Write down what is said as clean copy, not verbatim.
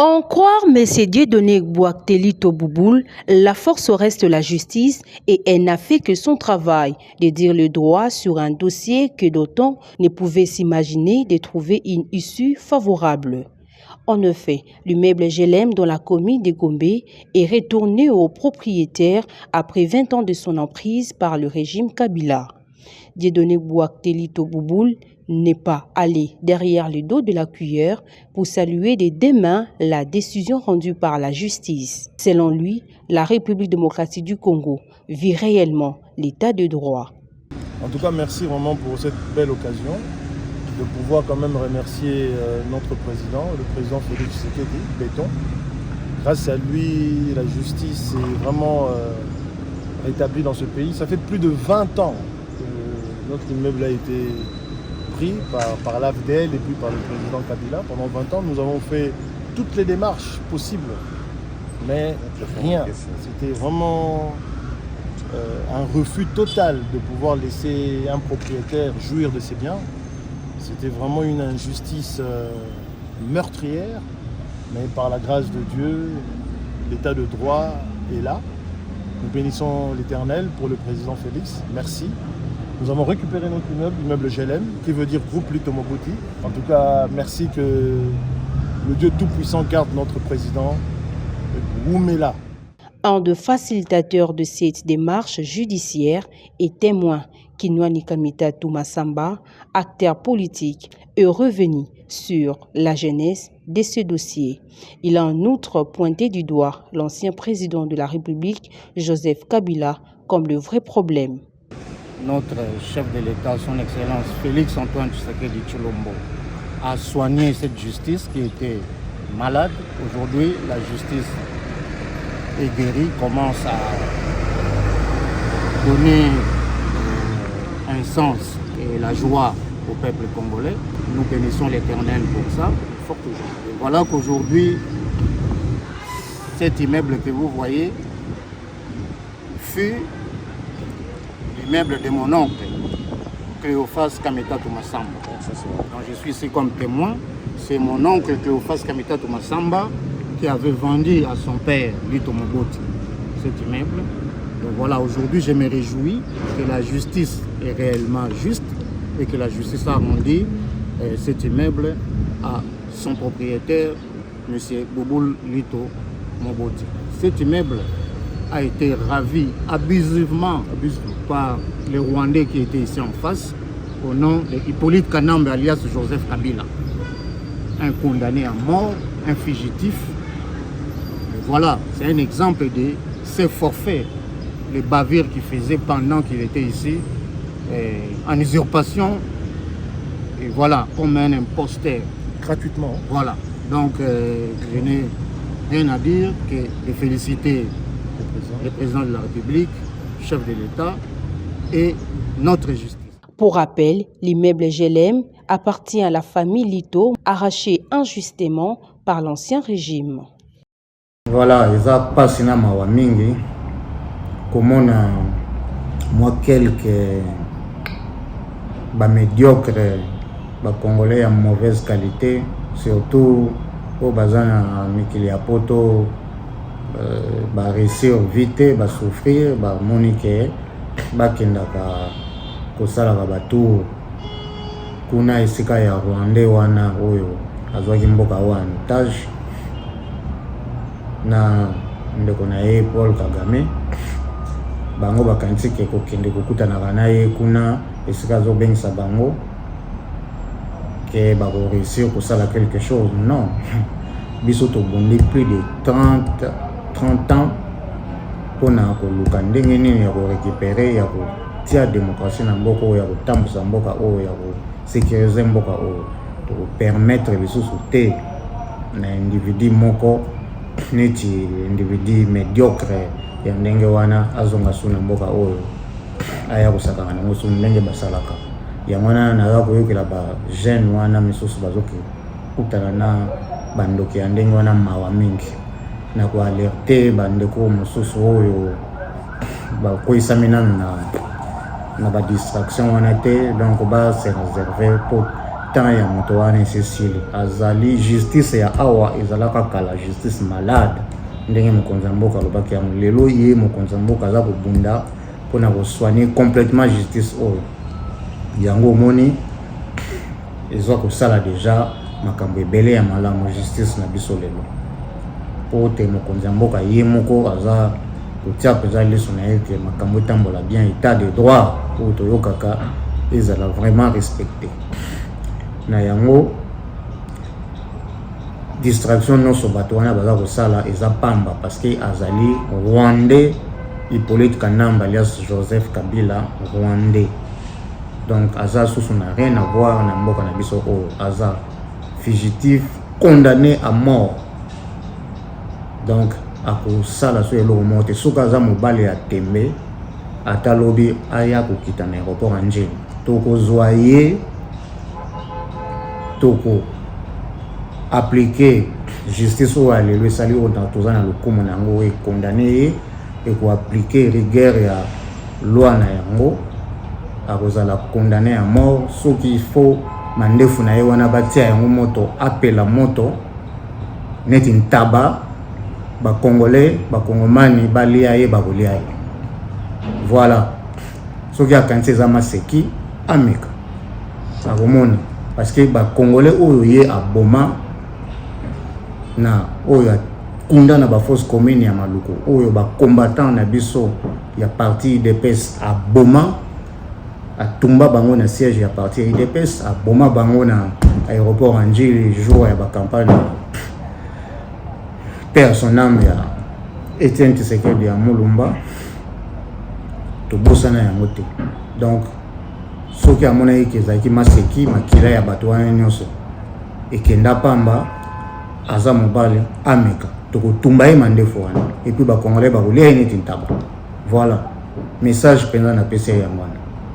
En croire M. Dieudonné Boakteli Tobouboul, la force reste la justice et elle n'a fait que son travail de dire le droit sur un dossier que d'autant ne pouvaient s'imaginer de trouver une issue favorable. En effet, l'immeuble GLM dans la commune de Gombe est retourné au propriétaire après 20 ans de son emprise par le régime Kabila. Dieudonné Boakteli Tobouboul n'est pas allé derrière le dos de la cuillère pour saluer de deux mains la décision rendue par la justice. Selon lui, la République démocratique du Congo vit réellement l'état de droit. En tout cas, merci vraiment pour cette belle occasion de pouvoir quand même remercier notre président, le président Félix Tshisekedi, Béton. Grâce à lui, la justice est vraiment rétablie dans ce pays. Ça fait plus de 20 ans que notre immeuble a été pris par l'AFDL et puis par le président Kabila. Pendant 20 ans, nous avons fait toutes les démarches possibles, mais rien. C'était vraiment un refus total de pouvoir laisser un propriétaire jouir de ses biens. C'était vraiment une injustice meurtrière, mais par la grâce de Dieu, l'état de droit est là. Nous bénissons l'Éternel pour le président Félix. Merci. Nous avons récupéré notre immeuble, l'immeuble GLM, qui veut dire groupe Lito Mobutu. En tout cas, merci que le Dieu Tout-Puissant garde notre président Ouméla. Un des facilitateurs de cette démarche judiciaire et témoin, Kinwani Kamita Toumassamba, acteur politique, est revenu sur la genèse de ce dossier. Il a en outre pointé du doigt l'ancien président de la République, Joseph Kabila, comme le vrai problème. Notre chef de l'État, son Excellence Félix Antoine Tshisekedi Tshilombo, a soigné cette justice qui était malade. Aujourd'hui, la justice est guérie, commence à donner un sens et la joie au peuple congolais. Nous bénissons l'Éternel pour ça. Et voilà qu'aujourd'hui, cet immeuble que vous voyez fut l'immeuble de mon oncle, Cléophas Kameta Toumassamba. Donc je suis ici comme témoin. C'est mon oncle Cléophas Kameta Toumassamba qui avait vendu à son père, Lito Mobutu, cet immeuble. Donc voilà, aujourd'hui je me réjouis que la justice est réellement juste et que la justice a rendu cet immeuble à son propriétaire, M. Boboul Lito Mobutu. Cet immeuble a été ravi abusivement par les Rwandais qui étaient ici en face au nom de Hippolyte Kanambe alias Joseph Kabila. Un condamné à mort, un fugitif. Et voilà, c'est un exemple de ces forfaits, les bavures qu'il faisait pendant qu'il était ici, en usurpation, et voilà, comme un imposteur. Gratuitement. Voilà, donc je n'ai rien à dire que de féliciter le président de la République, chef de l'État et notre justice. Pour rappel, l'immeuble GLM appartient à la famille Lito, arraché injustement par l'ancien régime. Voilà, ils ont passé à Mawamingi, comme on a moi quelques médiocres, Congolais en mauvaise qualité, surtout au bazan Mikili Apoto. Réussir vite, souffrir, monique, bakendaka kosalaka batu kuna esika ya Rwandais wana oyo azwaki mboka wana tage na ndeko na ye Paul Kagame bango bakanisi ke kokende kokutanaka na ye kuna esika azobengisa bango ke bakoréussir kosala quelque chose. Non, biso tobondi plus de 30 ans pour koluka ndenge nini ya récupérer ya kotia démocratie na mboka oyo ya kotambusa mboka oyo ya kosécuriser mboka oyo to permettre lisusu te na individu moko neti individu médiocre ya ndenge wana azonga suna mboka oyo aya kosakana nango suna ndenge basalaka yango wana naza koyokela ba jeune wana misusu bazoki kutana na bandoki ya ndenge wana mawa mingi na ko alerter bandeko mosusu oyo bakoyisami nanu na ba distraction wana te, donc ba se réserver pour temps ya moto wana Cécile azali justice ya awa ezalaka kala justice malade ndenge mokonzi ya mboka alobaki yango lelo ye mokonzi ya mboka aza kobunda mpona kosoigner complètement justice oyo yango omoni ezwa kosala deja makambo ebele ya malamu justice na biso lelo po te mokonzi ya mboka ye moko aza kotia mpenza leso na ye ke makambo etambola bien état de droit oyo toyokaka ezala vraiment respecté na yango distraction nyonso bato wana baza kosala eza pamba parce que azali rwandais Hippolyte Kanamba alias Joseph Kabila rwandais donc aza susu na rien à voir na mboka na biso oyo aza fugitif condamné à mort donc akosala so eloko moko te soki aza mobali ya tembe ata lobi aya kokita na aéroport ya njeni tokozwa ye toko appliquer justice oyo alelo esali oyo toza na lokumu na yango oyo ekondane ye ekoappliquer rigueur ya loi na yango akozala condamné à mort soki faut mandefu na ye wana batia yango moto apela moto neti ntaba bakongolais bakongomani balia ye bakolia ye voilà soki akanisi eza maseki ameka akomona parce que bakongolais oyo ye aboma na oyo akunda na bafosse commune ya maluku oyo bacombattant na biso ya parti UDPS aboma atumba bango na siège ya parti UDPS aboma bango na aéroport ya Njili jour ya bacampagne père son âme ya Etienne Tshisekedi ya Mulumba tobosana yango te donc soki amona ye kezalaki maseki makila ya bato wana nyonso ekenda pamba aza mobali ameka tokotumba ye mandefu wana epuis bakongolais bakolia ye neti ntaba voilà message mpenza na pesi yango wana